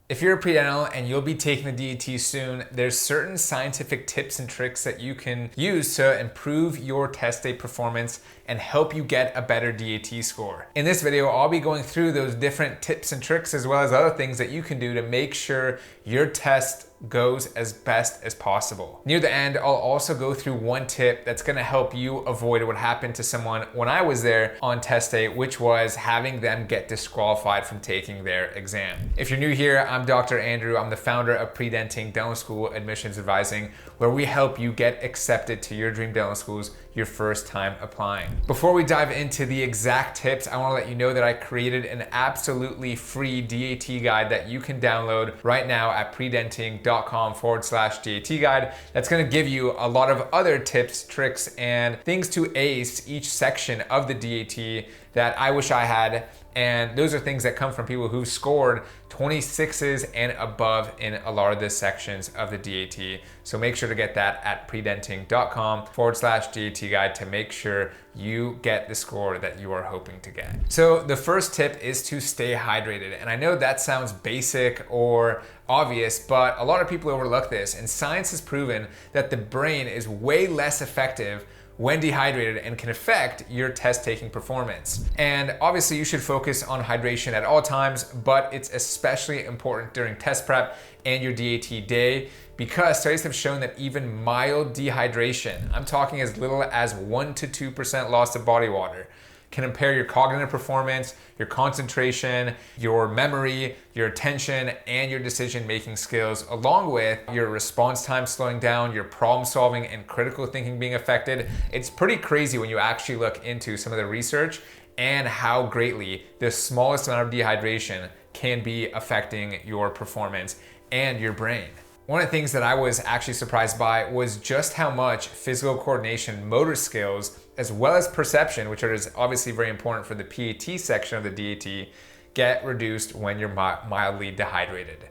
If you're a pre-dental and you'll be taking the DAT soon, there's certain scientific tips and tricks that you can use to improve your test day performance and help you get a better DAT score. In this video, I'll be going through those different tips and tricks as well as other things that you can do to make sure your test goes as best as possible. Near the end, I'll also go through one tip that's gonna help you avoid what happened to someone when I was there on test day, which was having them get disqualified from taking their exam. If you're new here, I'm Dr. Andrew. I'm the founder of Predenting Dental School Admissions Advising, where we help you get accepted to your dream dental schools your first time applying. Before we dive into the exact tips, I wanna let you know that I created an absolutely free DAT guide that you can download right now at predenting.com/DAT guide. That's gonna give you a lot of other tips, tricks, and things to ace each section of the DAT that I wish I had. And those are things that come from people who've scored 26s and above in a lot of the sections of the DAT. So make sure to get that at predenting.com/DAT guide to make sure you get the score that you are hoping to get. So the first tip is to stay hydrated. And I know that sounds basic or obvious, but a lot of people overlook this. And science has proven that the brain is way less effective when dehydrated and can affect your test taking performance. And obviously you should focus on hydration at all times, but it's especially important during test prep and your DAT day because studies have shown that even mild dehydration, I'm talking as little as 1 to 2% loss of body water, can impair your cognitive performance, your concentration, your memory, your attention, and your decision-making skills, along with your response time slowing down, your problem solving and critical thinking being affected. It's pretty crazy when you actually look into some of the research and how greatly the smallest amount of dehydration can be affecting your performance and your brain. One of the things that I was actually surprised by was just how much physical coordination, motor skills, as well as perception, which are obviously very important for the PAT section of the DAT, get reduced when you're mildly dehydrated.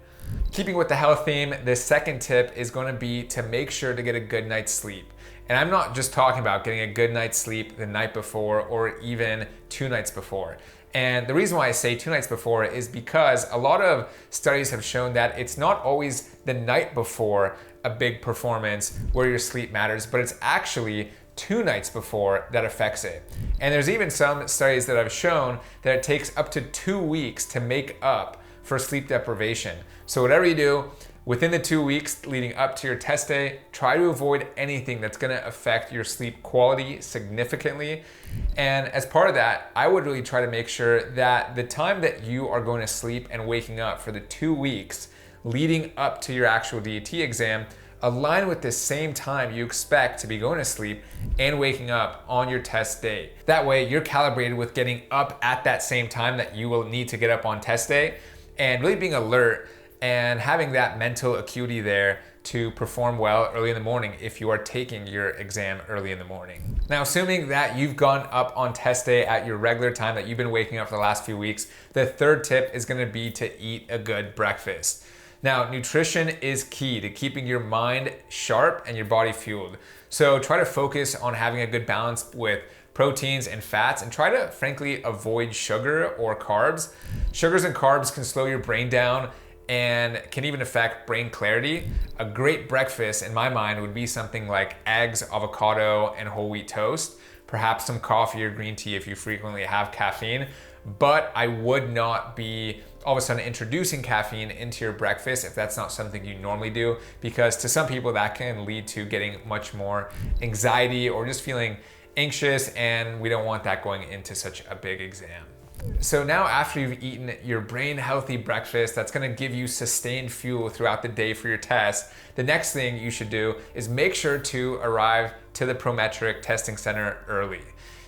Keeping with the health theme, the second tip is going to be to make sure to get a good night's sleep. And I'm not just talking about getting a good night's sleep the night before or even 2 nights before. And the reason why I say 2 nights before is because a lot of studies have shown that it's not always the night before a big performance where your sleep matters, but it's actually 2 nights before that affects it. And there's even some studies that have shown that it takes up to 2 weeks to make up for sleep deprivation. So whatever you do, within the 2 weeks leading up to your test day, try to avoid anything that's gonna affect your sleep quality significantly. And as part of that, I would really try to make sure that the time that you are going to sleep and waking up for the 2 weeks leading up to your actual DAT exam align with the same time you expect to be going to sleep and waking up on your test day. That way you're calibrated with getting up at that same time that you will need to get up on test day and really being alert and having that mental acuity there to perform well early in the morning if you are taking your exam early in the morning. Now, assuming that you've gone up on test day at your regular time that you've been waking up for the last few weeks, the third tip is gonna be to eat a good breakfast. Now, nutrition is key to keeping your mind sharp and your body fueled. So try to focus on having a good balance with proteins and fats and try to frankly avoid sugar or carbs. Sugars and carbs can slow your brain down and can even affect brain clarity. A great breakfast in my mind would be something like eggs, avocado, and whole wheat toast, perhaps some coffee or green tea if you frequently have caffeine, but I would not be all of a sudden introducing caffeine into your breakfast if that's not something you normally do, because to some people that can lead to getting much more anxiety or just feeling anxious, and we don't want that going into such a big exam. So now after you've eaten your brain healthy breakfast that's gonna give you sustained fuel throughout the day for your test, the next thing you should do is make sure to arrive to the Prometric testing center early.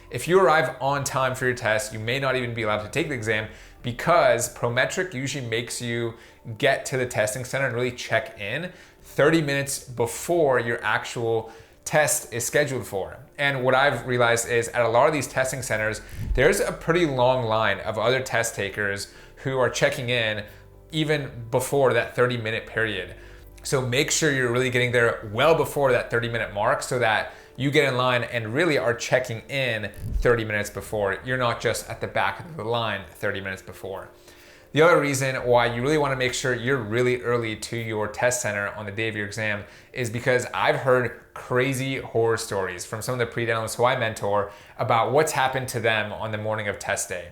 If you arrive on time for your test, you may not even be allowed to take the exam because Prometric usually makes you get to the testing center and really check in 30 minutes before your actual test is scheduled for. And what I've realized is at a lot of these testing centers, there's a pretty long line of other test takers who are checking in even before that 30-minute period. So make sure you're really getting there well before that 30-minute mark so that you get in line and really are checking in 30 minutes before. You're not just at the back of the line 30 minutes before. The other reason why you really want to make sure you're really early to your test center on the day of your exam is because I've heard crazy horror stories from some of the pre-dentalists who I mentor about what's happened to them on the morning of test day.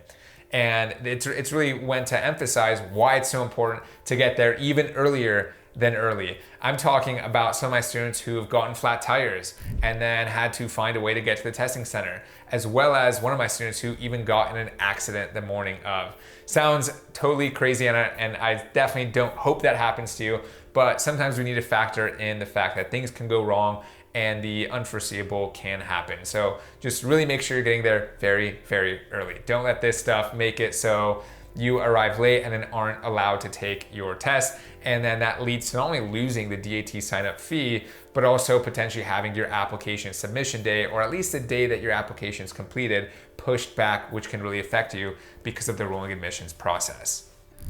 And it's really went to emphasize why it's so important to get there even earlier than early. I'm talking about some of my students who have gotten flat tires and then had to find a way to get to the testing center, as well as one of my students who even got in an accident the morning of. Sounds totally crazy, and I definitely don't hope that happens to you, but sometimes we need to factor in the fact that things can go wrong and the unforeseeable can happen. So just really make sure you're getting there very, very early. Don't let this stuff make it so you arrive late and then aren't allowed to take your test. And then that leads to not only losing the DAT sign-up fee, but also potentially having your application submission day, or at least the day that your application is completed, pushed back, which can really affect you because of the rolling admissions process.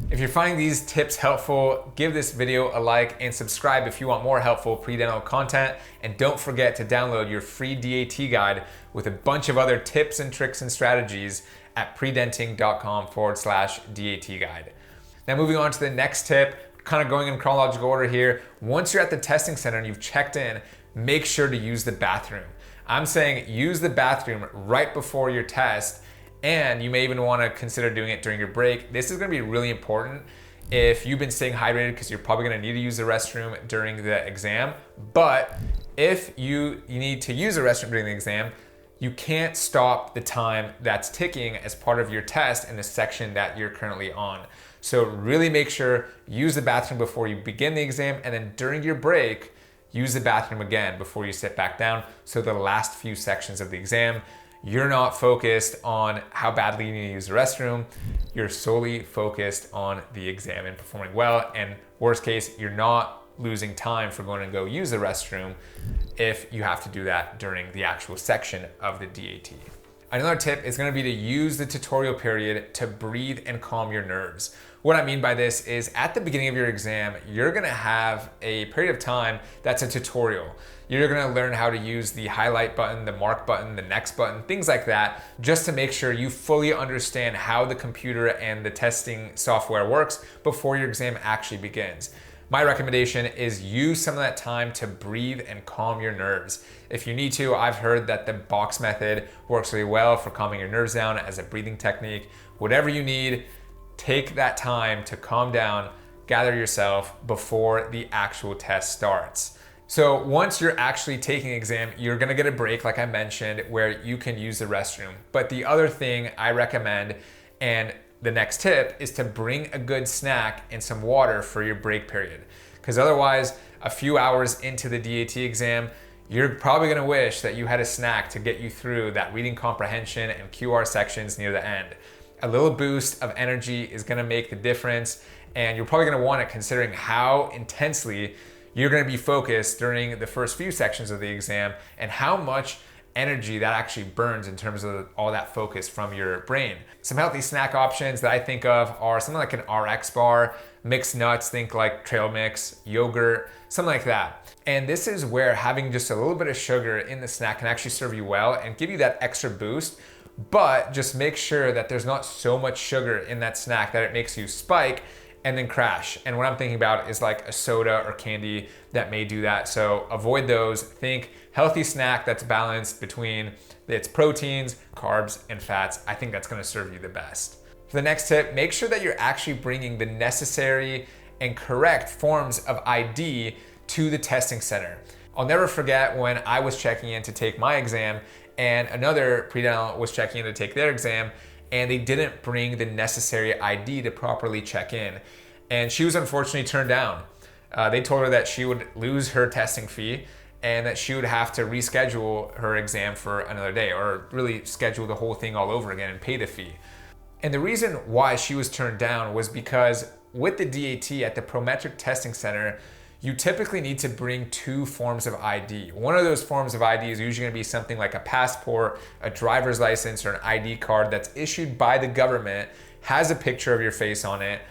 If you're finding these tips helpful, give this video a like and subscribe if you want more helpful pre-dental content. And don't forget to download your free DAT guide with a bunch of other tips and tricks and strategies at predenting.com/DAT guide. Now moving on to the next tip, kind of going in chronological order here. Once you're at the testing center and you've checked in, make sure to use the bathroom. I'm saying use the bathroom right before your test, and you may even want to consider doing it during your break. This is going to be really important if you've been staying hydrated, because you're probably going to need to use the restroom during the exam. But if you need to use the restroom during the exam, you can't stop the time that's ticking as part of your test in the section that you're currently on. So really make sure use the bathroom before you begin the exam, and then during your break, use the bathroom again before you sit back down. So the last few sections of the exam, you're not focused on how badly you need to use the restroom. You're solely focused on the exam and performing well. And worst case, you're not losing time for going to go use the restroom if you have to do that during the actual section of the DAT. Another tip is going to be to use the tutorial period to breathe and calm your nerves. What I mean by this is at the beginning of your exam, you're going to have a period of time that's a tutorial. You're going to learn how to use the highlight button, the mark button, the next button, things like that, just to make sure you fully understand how the computer and the testing software works before your exam actually begins. My recommendation is use some of that time to breathe and calm your nerves. If you need to, I've heard that the box method works really well for calming your nerves down as a breathing technique. Whatever you need, take that time to calm down, gather yourself before the actual test starts. So once you're actually taking an exam, you're gonna get a break, like I mentioned, where you can use the restroom. But the other thing I recommend, and the next tip, is to bring a good snack and some water for your break period. Because otherwise, a few hours into the DAT exam, you're probably gonna wish that you had a snack to get you through that reading comprehension and QR sections near the end. A little boost of energy is gonna make the difference, and you're probably gonna want it considering how intensely you're gonna be focused during the first few sections of the exam and how much energy that actually burns in terms of all that focus from your brain. Some healthy snack options that I think of are something like an RX bar, mixed nuts, think like trail mix, yogurt, something like that. And this is where having just a little bit of sugar in the snack can actually serve you well and give you that extra boost, but just make sure that there's not so much sugar in that snack that it makes you spike and then crash. And what I'm thinking about is like a soda or candy that may do that. So avoid those. Think healthy snack that's balanced between its proteins, carbs, and fats. I think that's gonna serve you the best. For the next tip, make sure that you're actually bringing the necessary and correct forms of ID to the testing center. I'll never forget when I was checking in to take my exam and another pre-dental was checking in to take their exam, and they didn't bring the necessary ID to properly check in. And she was unfortunately turned down. They told her that she would lose her testing fee and that she would have to reschedule her exam for another day, or really schedule the whole thing all over again and pay the fee. And the reason why she was turned down was because with the DAT at the Prometric Testing Center, you typically need to bring two forms of ID. One of those forms of ID is usually gonna be something like a passport, a driver's license, or an ID card that's issued by the government, has a picture of your face on it,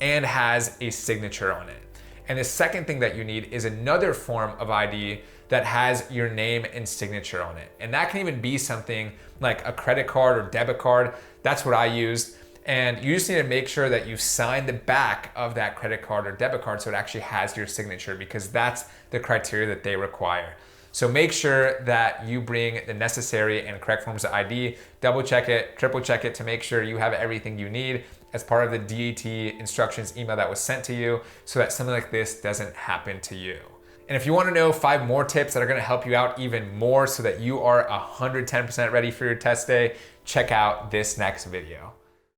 and has a signature on it. And the second thing that you need is another form of ID that has your name and signature on it. And that can even be something like a credit card or debit card. That's what I used. And you just need to make sure that you sign the back of that credit card or debit card so it actually has your signature, because that's the criteria that they require. So make sure that you bring the necessary and correct forms of ID, double check it, triple check it to make sure you have everything you need as part of the DAT instructions email that was sent to you, so that something like this doesn't happen to you. And if you want to know 5 more tips that are going to help you out even more so that you are 110% ready for your test day, check out this next video.